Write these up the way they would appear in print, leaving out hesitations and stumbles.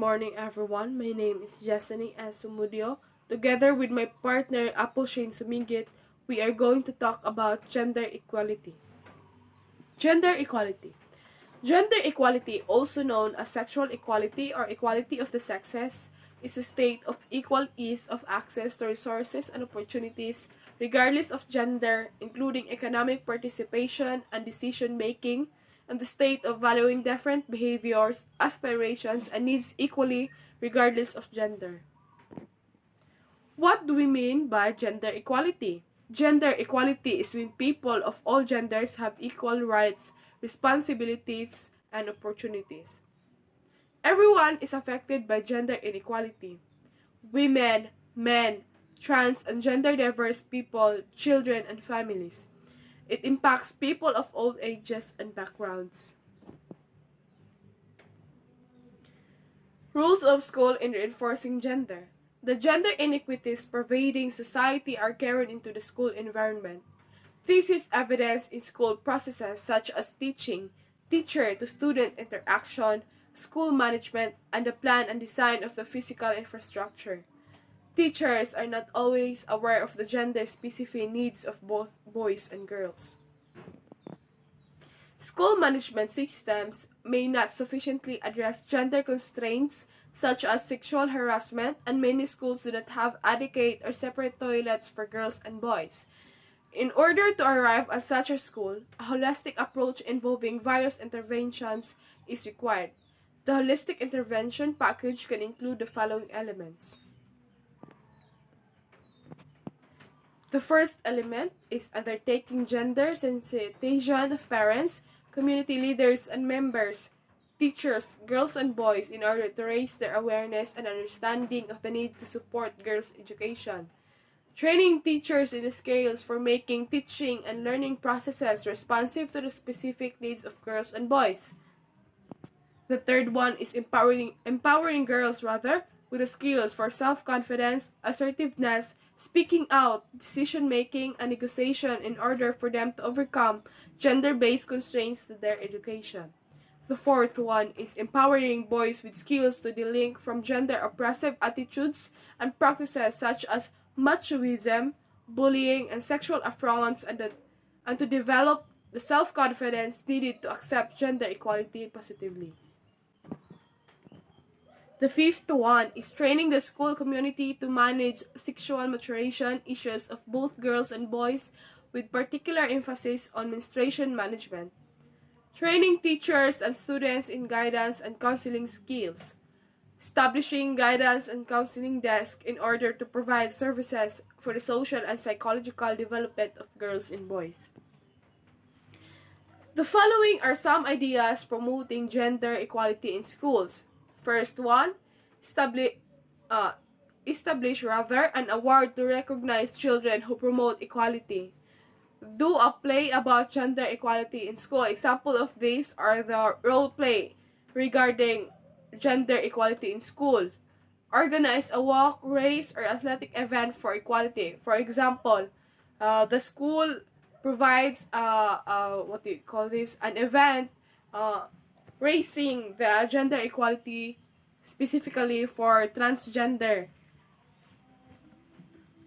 morning, everyone. My name is Jessany and Somodio. Together with my partner, Suminguit, we are going to talk about gender equality. Gender equality. Gender equality, also known as sexual equality or equality of the sexes, is a state of equal ease of access to resources and opportunities regardless of gender, including economic participation and decision making, and the state of valuing different behaviors, aspirations, and needs equally regardless of gender. What do we mean by gender equality? Gender equality is when people of all genders have equal rights, responsibilities, and opportunities. Everyone is affected by gender inequality. Women, men, trans and gender diverse people, children, and families. It impacts people of all ages and backgrounds. Rules of school in reinforcing gender. The gender inequities pervading society are carried into the school environment. This is evidenced in school processes such as teaching, teacher-to-student interaction, school management, and the plan and design of the physical infrastructure. Teachers are not always aware of the gender-specific needs of both boys and girls. School management systems may not sufficiently address gender constraints such as sexual harassment, and many schools do not have adequate or separate toilets for girls and boys. In order to arrive at such a school, a holistic approach involving various interventions is required. The holistic intervention package can include the following elements. The first element is undertaking gender sensitization of parents, community leaders and members, teachers, girls and boys in order to raise their awareness and understanding of the need to support girls' education. Training teachers in the skills for making teaching and learning processes responsive to the specific needs of girls and boys. The third one is empowering girls with the skills for self-confidence, assertiveness, speaking out, decision-making, and negotiation in order for them to overcome gender-based constraints to their education. The fourth one is empowering boys with skills to delink from gender-oppressive attitudes and practices such as machoism, bullying, and sexual affronts, and to develop the self-confidence needed to accept gender equality positively. The fifth one is training the school community to manage sexual maturation issues of both girls and boys with particular emphasis on menstruation management. Training teachers and students in guidance and counseling skills. Establishing guidance and counseling desks in order to provide services for the social and psychological development of girls and boys. The following are some ideas promoting gender equality in schools. First one, establish an award to recognize children who promote equality. Do a play about gender equality in school. Example of these are the role play regarding gender equality in school. Organize a walk, race, or athletic event for equality. For example, the school provides an event raising the gender equality specifically for transgender.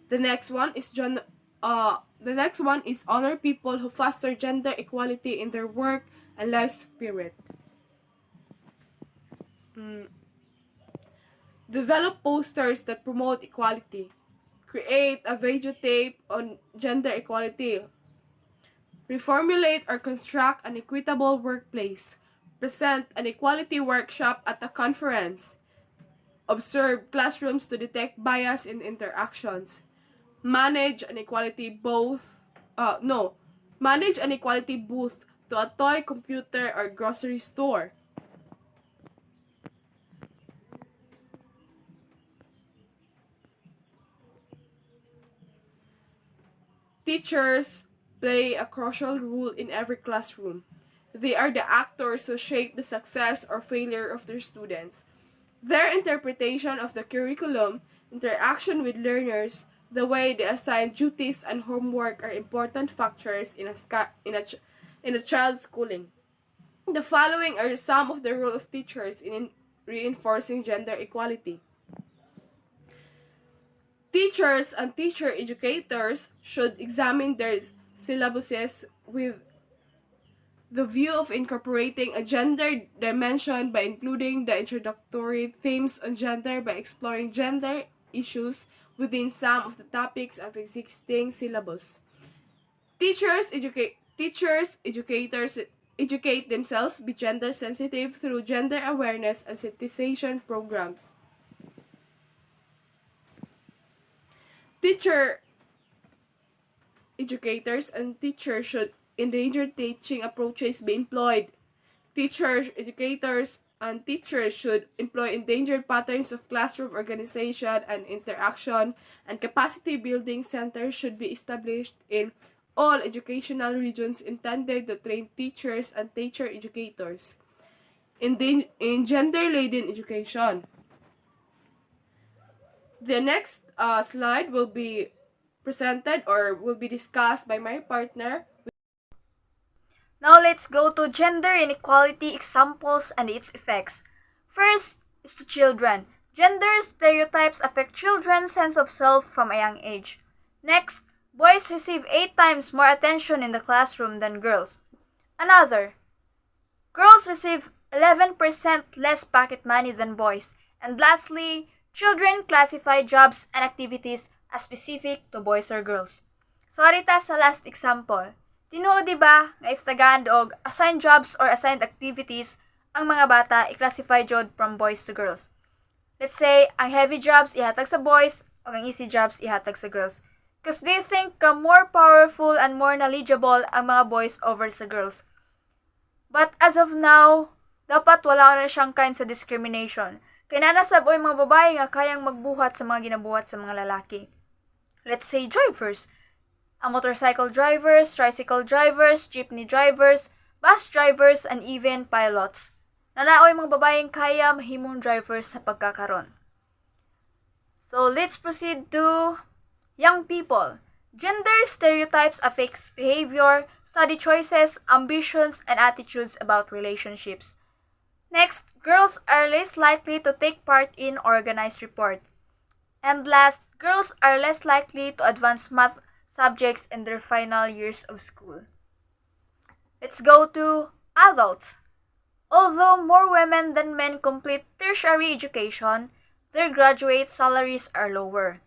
The next one is honor people who foster gender equality in their work and life spirit. Develop posters that promote equality. Create a videotape on gender equality. Reformulate or construct an equitable workplace. Present an equality workshop at a conference. Observe classrooms to detect bias in interactions. Manage an equality booth to a toy, computer, or grocery store. Teachers play a crucial role in every classroom. They are the actors who shape the success or failure of their students. Their interpretation of the curriculum, interaction with learners, the way they assign duties and homework are important factors in a child's schooling. The following are some of the roles of teachers in reinforcing gender equality. Teachers and teacher educators should examine their syllabuses with the view of incorporating a gender dimension by including the introductory themes on gender by exploring gender issues within some of the topics of existing syllabus. Teachers, educators educate themselves, be gender sensitive through gender awareness and sensitization programs. Teacher educators and teachers should endangered teaching approaches be employed. Teachers, educators, and teachers should employ endangered patterns of classroom organization and interaction, and capacity building centers should be established in all educational regions intended to train teachers and teacher educators in gender-laden education. The next slide will be presented or will be discussed by my partner. Now let's go to gender inequality examples and its effects. First is to children. Gender stereotypes affect children's sense of self from a young age. Next, boys receive 8 times more attention in the classroom than girls. Another, girls receive 11% less pocket money than boys. And lastly, children classify jobs and activities as specific to boys or girls. Sorry ta sa last example. Tinuod di ba nga if tagaan og assigned jobs or assigned activities ang mga bata i-classify jud from boys to girls. Let's say ang heavy jobs ihatag sa boys o ang easy jobs ihatag sa girls. Because they think more powerful and more knowledgeable ang mga boys over sa girls. But as of now, dapat wala na siyang kind sa discrimination. Kaya nanasab o mga babae nga kayang magbuhat sa mga ginabuhat sa mga lalaki. Let's say drivers. Ang motorcycle drivers, tricycle drivers, jeepney drivers, bus drivers, and even pilots. Nanaoy mga babaeng kaya mahimong drivers sa pagkakaron. So let's proceed to young people. Gender stereotypes affects behavior, study choices, ambitions, and attitudes about relationships. Next, girls are less likely to take part in organized report. And last, girls are less likely to advance math subjects in their final years of school. Let's go to adults. Although more women than men complete tertiary education, their graduate salaries are lower.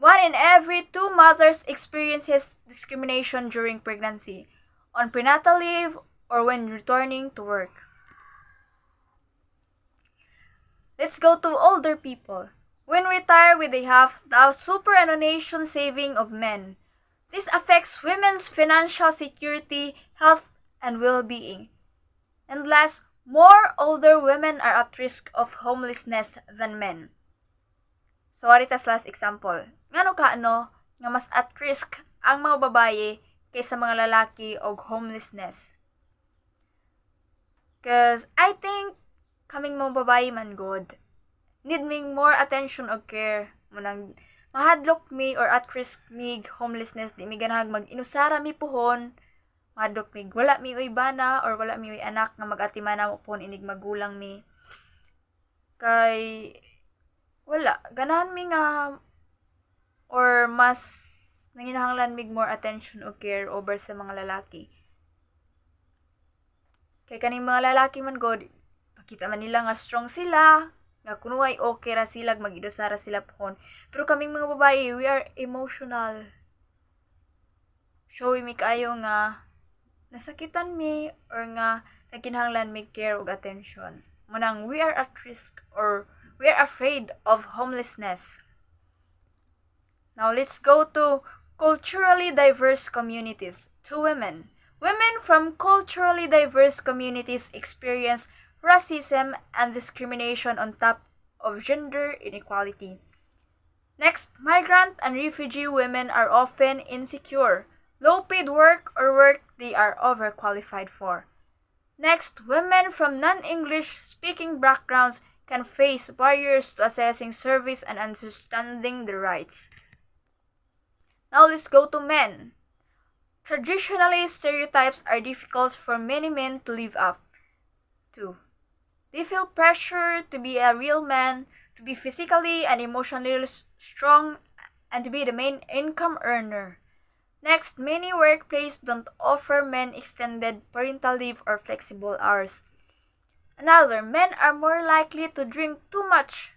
1 in every 2 mothers experiences discrimination during pregnancy, on prenatal leave, or when returning to work. Let's go to older people. When retire with a half the superannuation saving of men. This affects women's financial security, health, and well-being. And last, more older women are at risk of homelessness than men. So, aritas last example. Ngano nga mas at risk ang mga babaye kaysa mga lalaki og homelessness? Because I think kaming mga babaye man good. Need ming more attention og care. Munang mahadlok mi or at risk mig homelessness, di mi ganahag mag-inusara mi puhon, mahadlok mig wala mi uy bana or wala mi uy anak nga mag-atimana mo puhon inig magulang mi. Kay wala, ganahan mi nga or mas nanginahanglan mig more attention o care over sa mga lalaki. Kay kaning mga lalaki man god, pakita man nila nga strong sila, nga kunuay okay ra sila, mag-idusara sila pohon. Pero kaming mga babae, we are emotional. Showy mi kayo nga nasakitan mi or nga nagkinahanglan mi care ug attention. Munang we are at risk or we are afraid of homelessness. Now let's go to culturally diverse communities. To women. Women from culturally diverse communities experience racism and discrimination on top of gender inequality. Next, migrant and refugee women are often insecure, low-paid work or work they are overqualified for. Next, women from non-English speaking backgrounds can face barriers to accessing service and understanding their rights. Now let's go to men. Traditionally, stereotypes are difficult for many men to live up to. They feel pressure to be a real man, to be physically and emotionally strong, and to be the main income earner. Next, many workplaces don't offer men extended parental leave or flexible hours. Another, men are more likely to drink too much,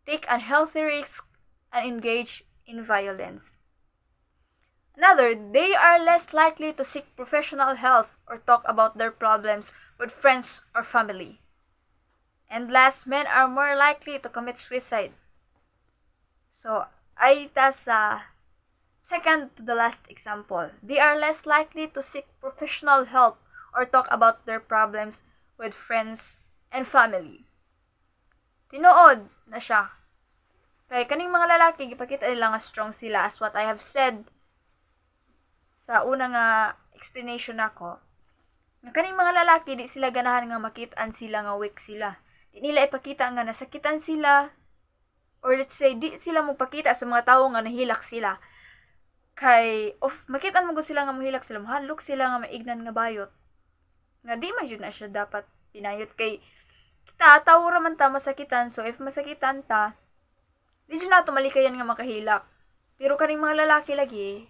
take unhealthy risks, and engage in violence. Another, they are less likely to seek professional help or talk about their problems with friends or family. And last, men are more likely to commit suicide. So, ay sa second to the last example, they are less likely to seek professional help or talk about their problems with friends and family. Tinuod na siya. Kaya kaning mga lalaki, gipakita nila nga strong sila as what I have said sa una nga explanation nako. Nga kaning mga lalaki, di sila ganahan nga makitaan sila nga weak sila. Di nila ipakita nga nasakitan sila, or let's say, di sila magpakita sa mga tao nga nahilak sila. Kay, makitaan mo sila nga mahilak sila, mahalok sila nga maignan nga bayot. Nga di man yun na siya dapat pinayot. Kay, kita, tao raman ta masakitan, so if masakitan ta, di dyan nato malikayan nga makahilak. Pero kaning mga lalaki lagi,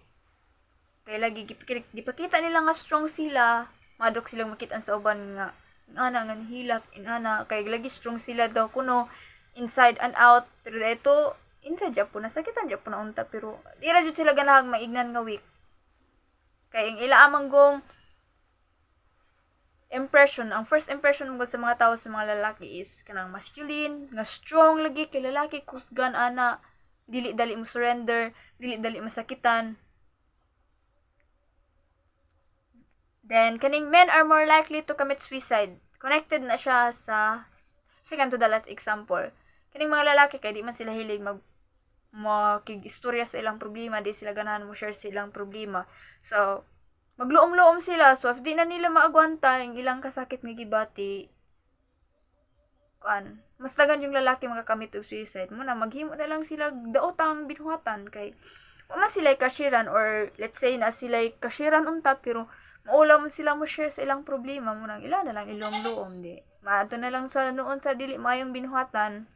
kay lagi gipakita nila nga strong sila, madok silang makitaan sa uban nga inana nga hilak, inana kay lagi strong sila daw kuno inside and out, pero dito inside dyan po nasakitan dyan po na unta, pero di ra jud sila ganahang maignan nga weak. Kay ang ila amang gong impression, ang first impression mo sa mga tao sa mga lalaki is kanang masculine, nga strong lagi kay lalaki kusgan ana, dili dali mo surrender, dili dali masakitan. Then kaning men are more likely to commit suicide. Connected na siya sa second to the last example. Kaning mga lalaki kay di man sila hilig makig-istorya sa ilang problema, di sila ganahan mo share sa ilang problema. So, magluom-luom sila. So, if di na nila maagwanta yung ilang kasakit nga gibati, mas dagan yung lalaki makakamit og suicide mo na maghimo na lang sila daotang binuhatan kay wala sila kashiran, or let's say na sila kashiran unta pero maula mo sila mo share sa ilang problema mo nang ila na lang ilong luom di. Maato na lang sa noon sa dili mayong binuhatan.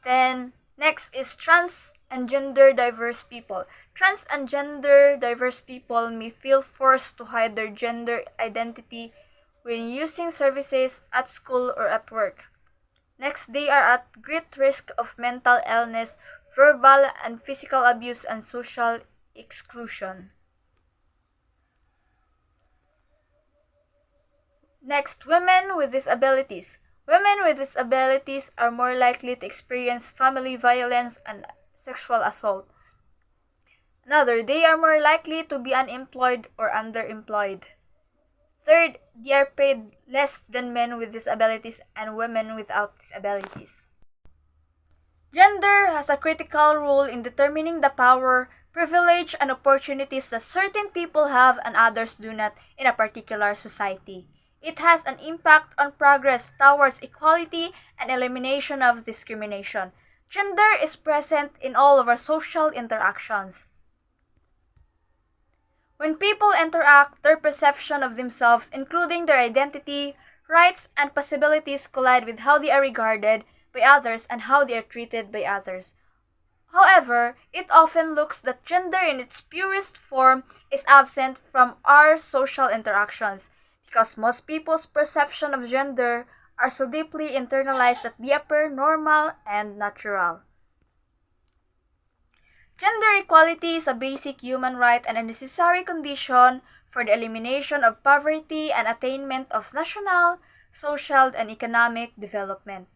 Then, next is trans and gender diverse people. Trans and gender diverse people may feel forced to hide their gender identity when using services at school or at work. Next, they are at great risk of mental illness, verbal and physical abuse, and social exclusion. Next, women with disabilities. Women with disabilities are more likely to experience family violence and sexual assault. Another, they are more likely to be unemployed or underemployed. Third, they are paid less than men with disabilities and women without disabilities. Gender has a critical role in determining the power, privilege, and opportunities that certain people have and others do not in a particular society. It has an impact on progress towards equality and elimination of discrimination. Gender is present in all of our social interactions. When people interact, their perception of themselves, including their identity, rights, and possibilities, collide with how they are regarded by others and how they are treated by others. However, it often looks that gender in its purest form is absent from our social interactions, because most people's perception of gender are so deeply internalized that they appear normal and natural. Gender equality is a basic human right and a necessary condition for the elimination of poverty and attainment of national, social, and economic development.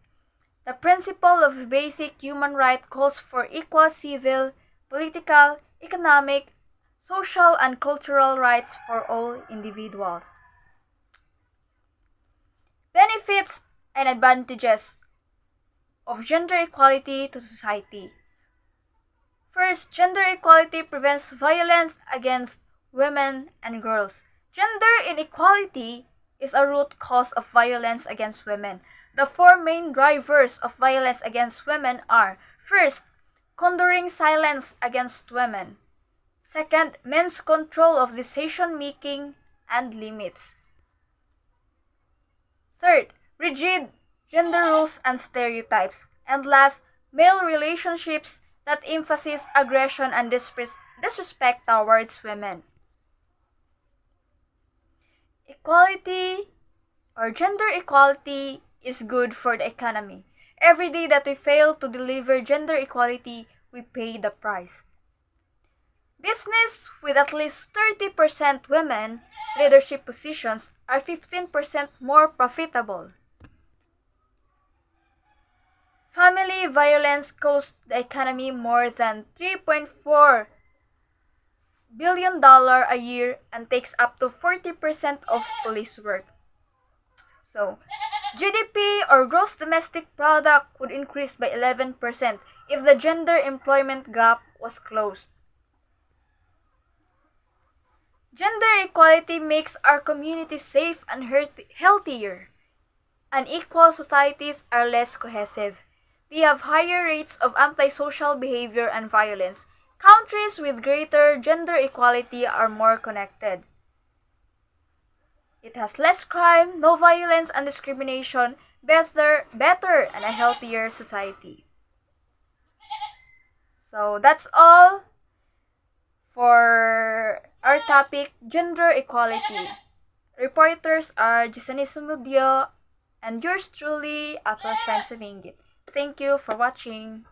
The principle of basic human right calls for equal civil, political, economic, social, and cultural rights for all individuals. Benefits and advantages of gender equality to society. First, gender equality prevents violence against women and girls. Gender inequality is a root cause of violence against women. The four main drivers of violence against women are: first, condonning silence against women; second, men's control of decision making and limits; Third, rigid gender rules and stereotypes. And last, male relationships that emphasize aggression and disrespect towards women. Equality or gender equality is good for the economy. Every day that we fail to deliver gender equality, we pay the price. Business with at least 30% women leadership positions are 15% more profitable. Family violence costs the economy more than $3.4 billion a year and takes up to 40% of police work. So, GDP or gross domestic product would increase by 11% if the gender employment gap was closed. Gender equality makes our community safe and healthier. Unequal societies are less cohesive. They have higher rates of antisocial behavior and violence. Countries with greater gender equality are more connected. It has less crime, no violence and discrimination, better and a healthier society. So that's all for our topic, gender equality. Reporters are Somodio and yours truly, Suminguit. Thank you for watching.